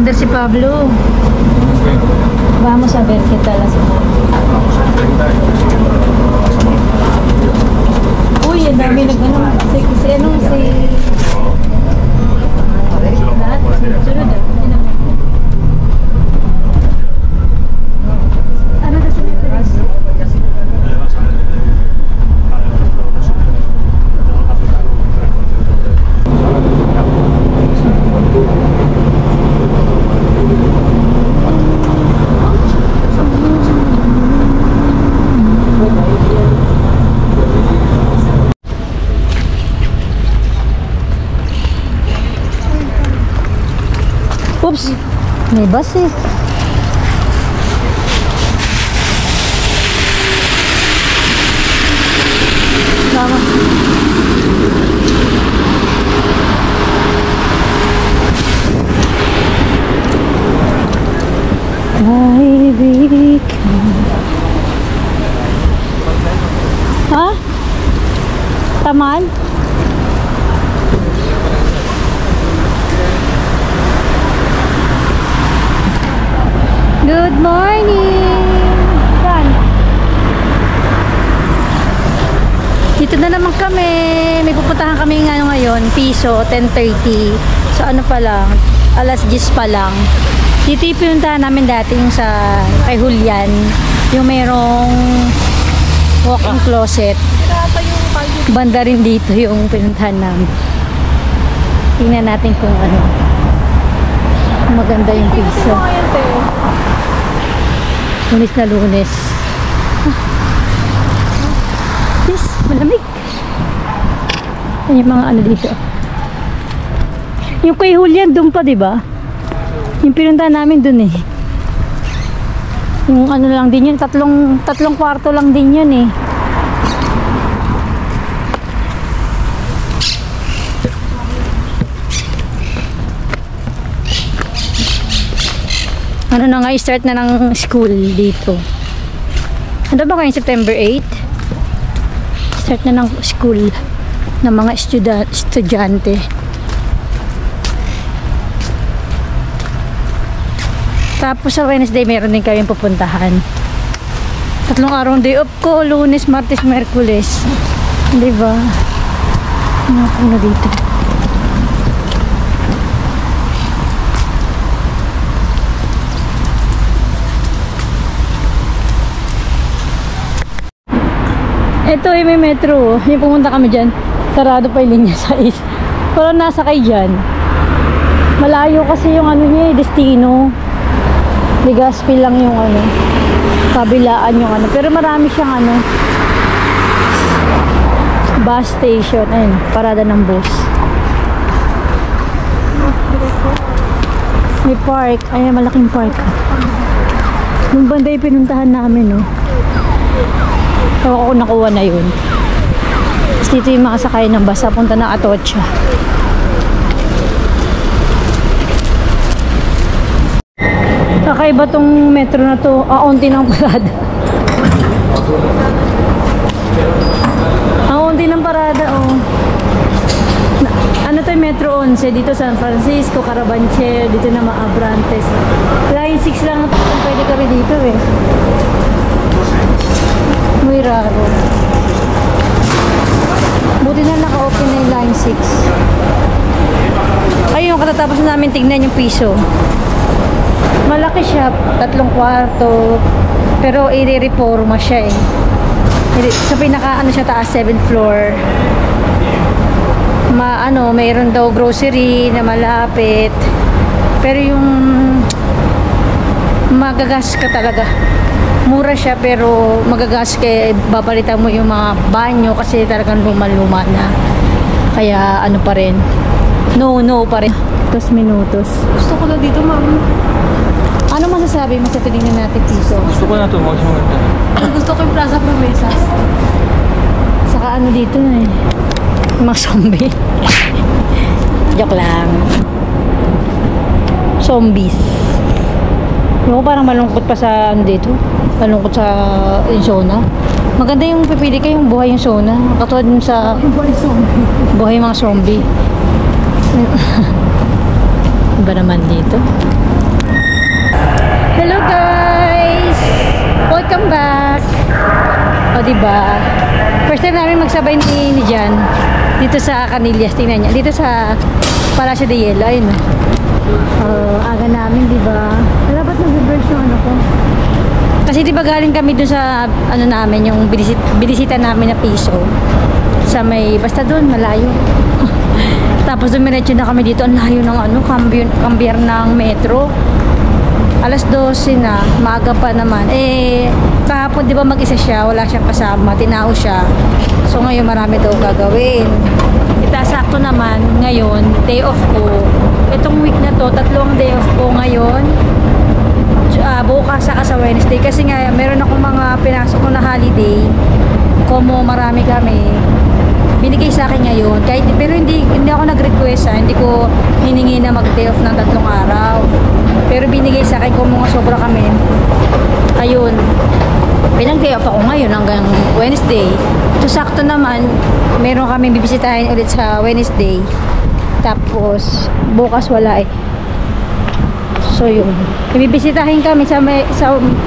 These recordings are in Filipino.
Paandar si Pablo. Vamos a ver qué tal la semana. Uy, ang dami nag-ano. Si anong si... Lahat? Sunod ah. Ano na sunod na rin? Oops, may bus eh. Tama. Ha? Taman? Good morning! Saan? Dito na naman kami. May pupuntahan kami ngayon, piso, 10:30. So ano pa lang, alas 10 pa lang. Dito yung pinuntahan namin dati yung sa kay Julian. Yung merong walk-in closet. Banda rin dito yung pinuntahan namin. Tingnan natin kung ano. Maganda yung piso. Lunes na Lunes. Yes, malamig. Yan yung mga ano dito. Yung kay Julian doon pa, diba? Yung pinuntahan namin doon eh. Yung ano lang din yun, tatlong kwarto lang din yun eh. Ano na nga, start na ng school dito. Ano ba kayo, September 8? Start na ng school ng mga estudyante. Tapos sa Wednesday, meron din kayong pupuntahan. 3 araw day off ko, Lunes, Martes, Merkules. Diba? Ano dito? Ito yung may metro. Yung pumunta kami dyan, sarado pa yung linya 6. Pero nasakay dyan. Malayo kasi yung ano niya, destino. Legazpi lang yung ano, kabilaan yung ano. Pero marami siyang ano, bus station. Ayun, parada ng bus. May park. Ayun, malaking park. Yung banda yung pinuntahan namin, no. Ewan ko kung nakuha na yun. Tapos dito yung mga sakay ng bus punta ng Atocha. Kakaiba tong metro na to. Unti ng parada. Unti ng parada, oh. Ano to yung Metro 11? Dito San Francisco, Carabanchel, dito na Abrantes. Line 6 lang pwede kami dito eh. Muy raro. Buti na naka-open na yung line 6. Ayun, katatapos na namin tignan yung piso. Malaki siya, 3 kwarto. Pero i-reforma siya eh. Sa pinaka ano siya taas, 7th floor. Mayroon daw grocery na malapit. Pero yung magagas ka talaga. Mura siya pero magagas kaya babalitan mo yung mga banyo kasi talagang luma-luma na. Kaya ano pa rin. No pa rin. 2 minutos. Gusto ko na dito, ma'am. Ano masasabi mo sa tinignan natin piso? Gusto ko na ito, maganda. Gusto ko yung Plaza Promesas. Saka ano dito eh. Mga zombie. Joke lang. Zombies. Yung parang malungkot pa sa ano dito. Malungkot sa zona. Maganda yung pipili kayo yung buhay yung zona. Katulad yung sa Buhay zombie. buhay mga zombie. Iba naman dito. guys! Welcome back! O diba? First time namin magsabay ni Jan dito sa Canillas. Tingnan niya. Dito sa Palacio de Hielo. Ayun na. Aga namin, diba? Dapat nag-reverse yung ano ko. Kasi diba galing kami dun sa ano namin, yung binisita namin na piso. Sa may, basta dun, malayo. Tapos dumiretso na kami dito. Ang layo ng ano, cambiar ng metro. Alas 12 na, maaga pa naman. Eh, kahapon di ba mag-isa siya, wala siyang kasama, tinao siya. So ngayon marami daw gagawin. Sakto naman, ngayon, day off ko. Itong week na to, 3 ang day off ko ngayon. Bukas saka sa Wednesday. Kasi nga, meron akong mga pinasok ko na holiday. Como marami kami. Binigay sa akin ngayon. Pero hindi ako nag-request, hindi ko hiningi na mag-day off ng 3 araw. Pero binigay sa akin kung mga sobra kami. Ayun. Pinag-day off ako ngayon hanggang Wednesday. So, sakto naman, meron kami bibisitahin ulit sa Wednesday. Tapos, bukas wala eh. So, yun. Bibisitahin kami sa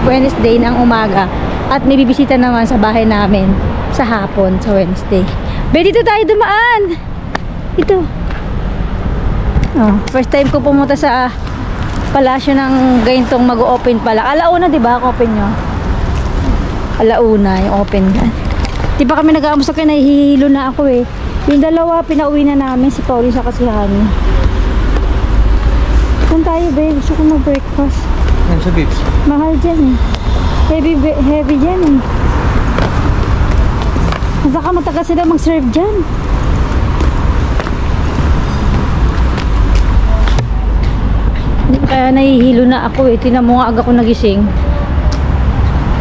Wednesday ng umaga. At may bibisita naman sa bahay namin sa hapon, sa Wednesday. Dito tayo dumaan. Ito. Oh, first time ko pumunta sa palasyo ng ganitong mag-open pala. Alauna, di ba? Open nyo. Alauna, yung open gan. Di ba kami nag-aamusta kayo, nahihilo na ako eh. Yung dalawa, pinauwi na namin si Pauline sa Kasihani. Saan tayo, babe? Gusto ko mag-breakfast. Yan sa beach. Mahal dyan eh. Heavy dyan eh. Saka matagal sila mag-serve dyan. Kaya nahihilo na ako eh. Tinan mo nga aga ko nagising.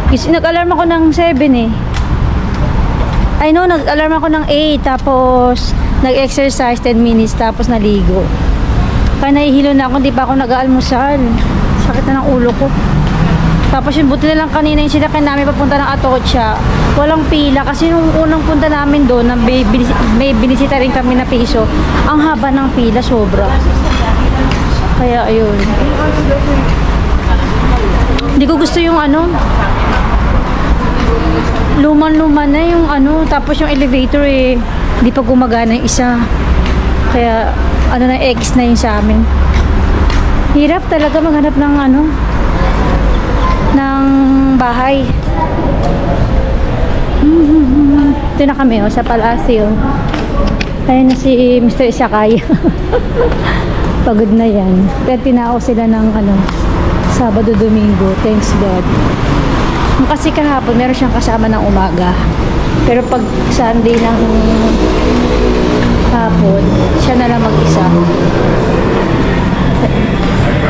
Kasi nag-alarm ako ng 7 eh. I know, nag-alarm ako ng 8. Tapos nag-exercise 10 minutes. Tapos naligo. Kaya nahihilo na ako. Hindi pa ako nag-aalmusal. Sakit na ng ulo ko. Tapos yung buti na lang kanina yung sinakyan namin papunta ng Atocha. Walang pila. Kasi nung unang punta namin doon, may binisita rin kami na piso. Ang haba ng pila, sobra. Kaya ayun. Hindi ko gusto yung ano. Luman-luman na yung ano. Tapos yung elevator eh. Hindi pa gumagana yung isa. Kaya ano na X na yun sa amin. Hirap talaga maghanap ng ano. Ng bahay. Ito na kami sa Palacio. Ayun na si Mr. Isakay. Pagod na yan. Pero tinao sila ng ano, Sabado, Domingo. Thanks God. Kasi kahapon meron siyang kasama ng umaga. Pero pag Sunday ng hapon, siya na lang mag-isa.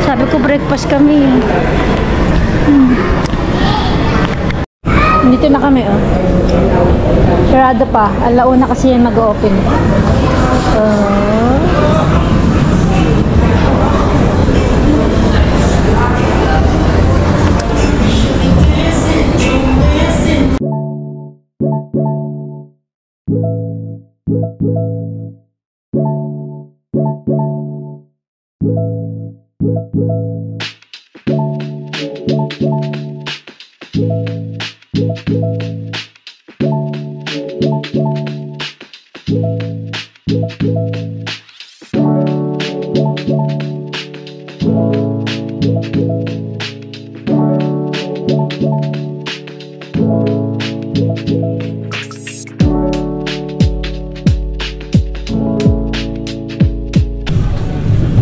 Sabi ko breakfast kami. Dito na kami oh. Sarado pa. Alauna kasi yan mag-open.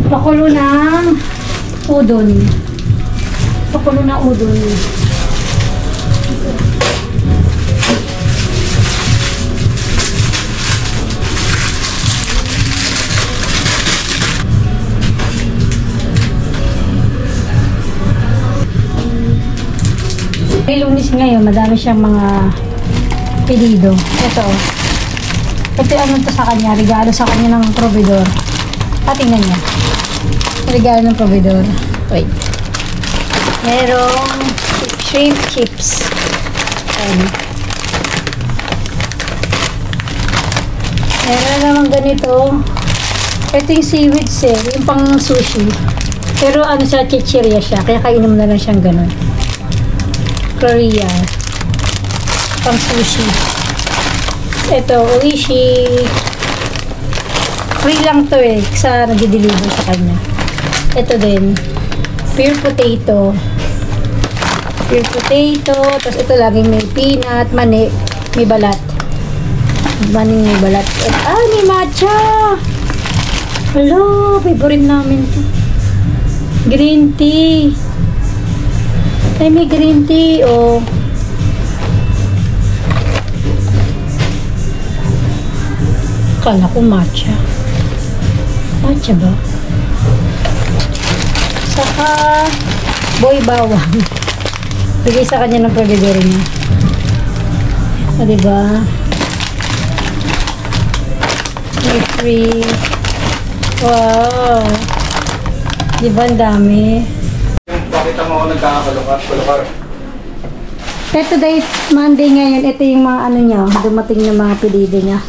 Pakulo ng udon. Pakulo ng udon. Lunes ngayon, madami siyang mga pedido. Ito. Ito ano to sa kanya, regalo sa kanya ng providor. Tingnan niya. Regalo ng providor. Wait. Merong shrimp chips. Ayan. Meron naman ganito. Ito yung seaweeds eh. Yung pang sushi. Pero ano sa chichirya siya, kaya kainom na lang siyang ganun. Korea. Pang sushi. Ito, Oishi. Free lang to eh, sa nag-deliver sa kanya. Ito din. Pure potato. Pure potato. Tapos ito laging may peanut, mani, may balat. Maning may balat. At, may matcha! Hello, favorite namin to. Green tea. Ay, may green tea, oh. Kala ko matcha. Matcha ba? Saka, boy bawang. Bigay sa kanya ng pagdidiri niya. O, diba? May free. Wow. Diba ang dami? Pakita mo ako nagkakakalukar. Ito dahil Monday ngayon, ito yung mga ano niya, dumating na mga pedido niya.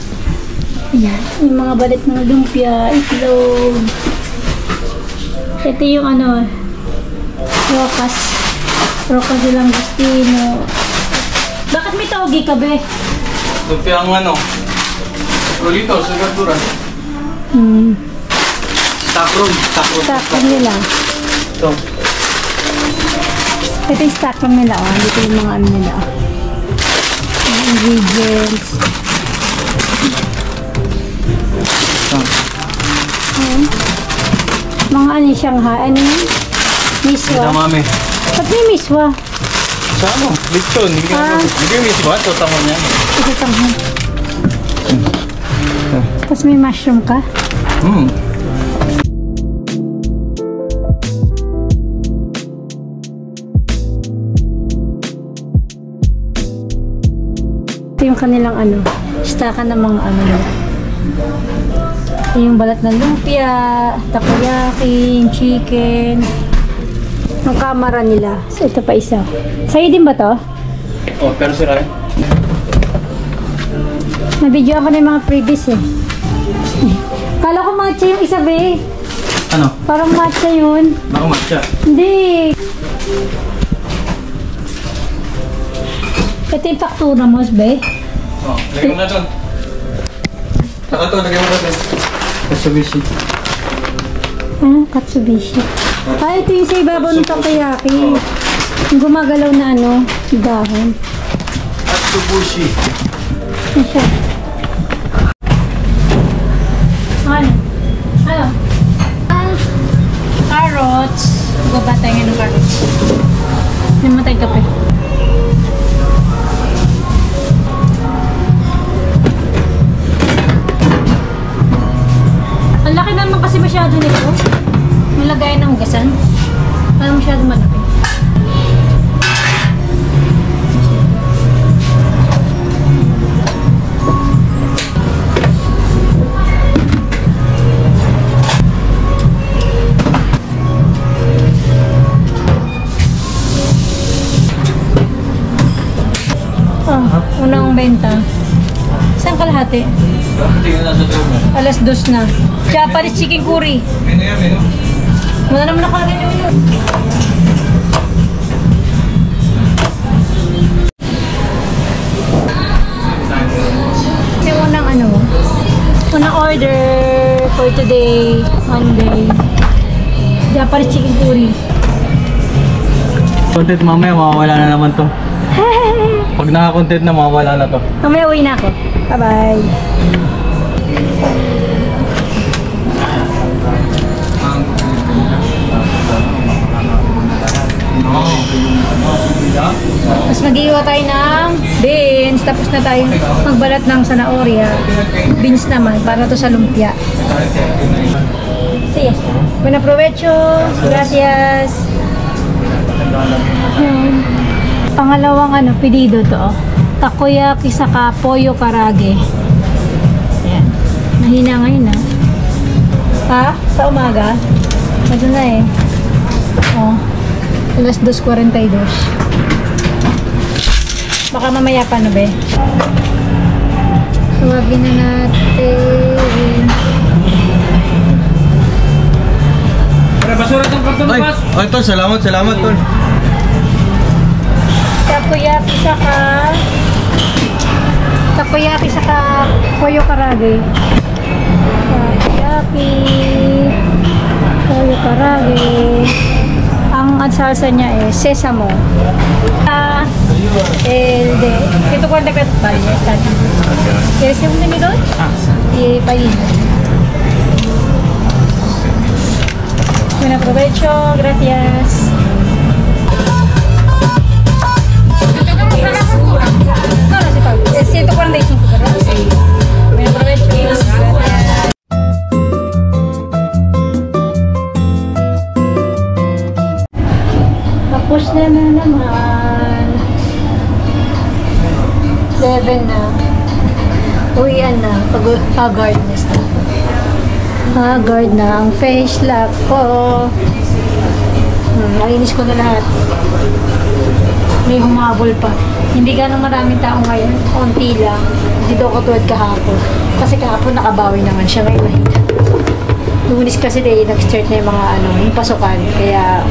Ayan, yung mga balit ng lumpia, itlog. Ito yung ano, Rocas de Langostino. Bakit may togi ka, be? Lumpia ang ano? Rolito, sa gardura. Stockroom. Stock nila. Ito. Ito yung stock nila, oh. Dito yung mga ano nila, oh. Mga ingredients. Ayan. Mga ano yung Shanghai, ano yun? Miswa. Ito, mami. Ba't may miswa? Sa ano? Lipton. Hindi ka miss ba? Ito, tama niya. Ito tanghal. Tapos may mushroom ka? Ito yung kanilang ano, stackan ng mga ano nila. Ito yung balat ng lumpia, takoyaki, chicken, yung kamara nila. So, ito pa isa. Sa'yo din ba to? Oh, pero sira eh. Nabidyoan ko na yung mga previous eh. Kala ko matcha yung isa, be. Ano? Parang matcha yun. Baka matcha. Hindi. Ito yung faktura mo, be. Oh, lagay mo na doon. Saka ito, lagay mo na doon. Katsubishi. Ano? Katsubishi. Ah, ito yung sa ibabaw ng takoyaki. Yung gumagalaw na ano, dahon. Katsubushi. Ano siya? Ano? Ano? Carrots. Gubatay nga ng carrots. Namatay kape. Ang laki naman kasi masyado nito. Yung lagayan ng hugasan. Parang masyado malaki. Unang benta. Saan kalahati? Tingnan na sa loob mo. Alas 2 na. Japanese chicken curry. Menu yan, menu. Wala naman nakarin yung yun. Yung unang ano, unang order for today, Monday. Japanese chicken curry. Content mamaya, mawawala na naman to. Pag naka-content na, mawawala na to. Mamaya uwi na ako. Bye-bye. Tapos mag-iiwa tayo ng beans. Tapos na tayo magbalat ng zanahoria. Beans naman, para to sa lumpia. Sige. Buen aprovecho. Gracias. Yan. Pangalawang ano, pedido to. Oh. Takoyaki saka pollo karage. Ayan. Mahina ngayon na. Ha? Sa umaga? Ito na eh. Oh. Alas 2:42. Baka mamaya pa no be? Tawagin na natin. basura itong karton boss. Ay, tol, salamat, tol. Takoyaki saka koyo karage. Koyo karage. Ang salsa niya sesamo. Ito ko ang dapat ba? ¿Quieres un tenedor? Y país. Buen provecho, gracias. No, no se paga. Es 145, ¿verdad? Sí. Buen provecho, gracias. Tapos na naman. 7 na. Uwian na. Pag-guard na siya. Guard na ang face lock ko. Nalinis ko na lahat. May humabol pa. Hindi ganang maraming tao ngayon. Konti lang. Hindi daw katulad kahapon. Kasi kahapon nakabawi naman siya. Ngayon mahina. Lunis kasi nag-start na yung mga yung pasukan. Kaya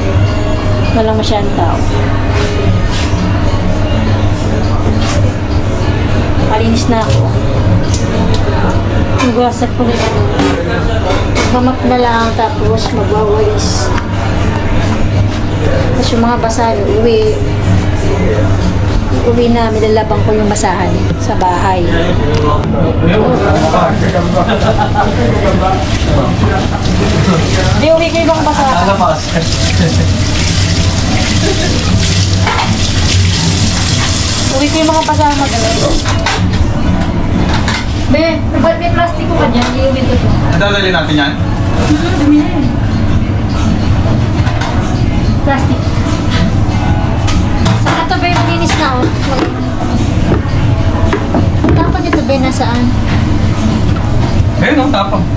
walang masyadong tao. Kalinis na ako. Magwasap ko na lang. Mamap na lang tapos magwawalis. Tapos yung mga basahan, uwi na, nilalabang ko yung basahan sa bahay. Di uwi ko yung mga basahan. Uwi ko yung mga basahan magaling. Be, ba't may plastiko ka dyan? Iuwi ko ito. Nadadali natin yan? Dumi na yun. Plastic. Saka ito ba yung linis na o? Tapon ito ba nasaan? Ayun, tapang.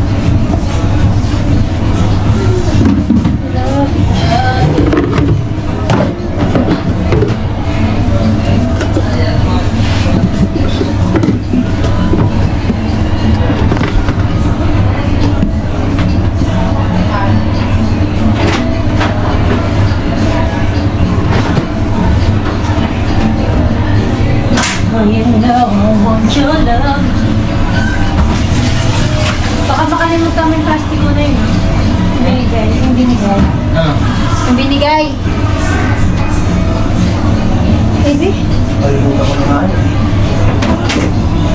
Baka makalimutan mo yung plastic mo na yun. Yung binigay. Ano? Yung binigay. Baby? Kalimutan ko na nga yun.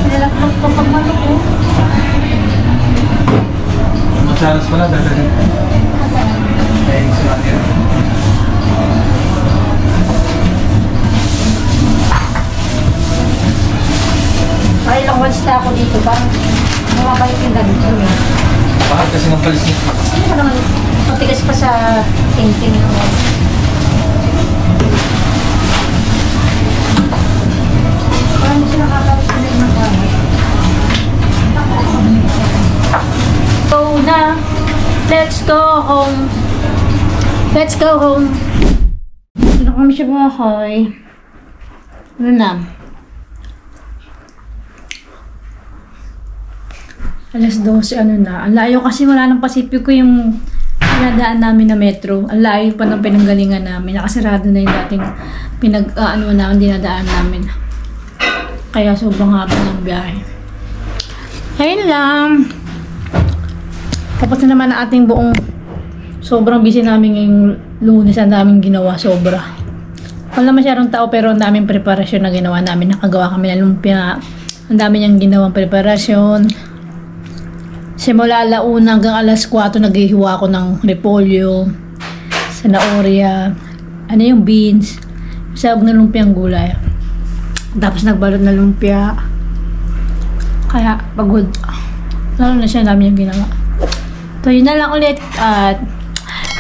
Nalakpak pa pagmanok ko. Masalas pala, dadali. Ayun, sulat yan. Ay, ilang once na ako dito. Parang mababalik yung damit ko. Bakit kasi ng palis niya? Ano ka naman? Matigas pa sa tingting ng parang hindi siya nakakalit sa ng gamit. Go na! Let's go home! Let's go home! Ano kami siya bahay? Ano na? Alas 12, ano na. Ang layo kasi wala ng Pasipiko yung pinadaan namin na metro. Ang layo pa ng pinanggalingan namin. Nakasarado na yung dating dinadaan namin. Kaya sobrang haba ng biyahe. Ayun lang. Tapos na naman ang ating buong sobrang busy namin ngayong Lunes. Ang daming ginawa, sobra. Wala masyadong tao pero ang daming preparasyon na ginawa namin. Nakagawa kami ng lumpia. Ang dami niyang ginawang preparasyon. Simula alauna hanggang alas 4 naghihiwa ako ng repolyo, zanahoria, beans, sabog na lumpiang gulay. Tapos nagbalot na lumpia. Kaya pagod. Lalo na siya, dami yung ginawa. So yun na lang ulit at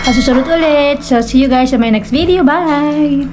susunod ulit. So see you guys sa my next video. Bye!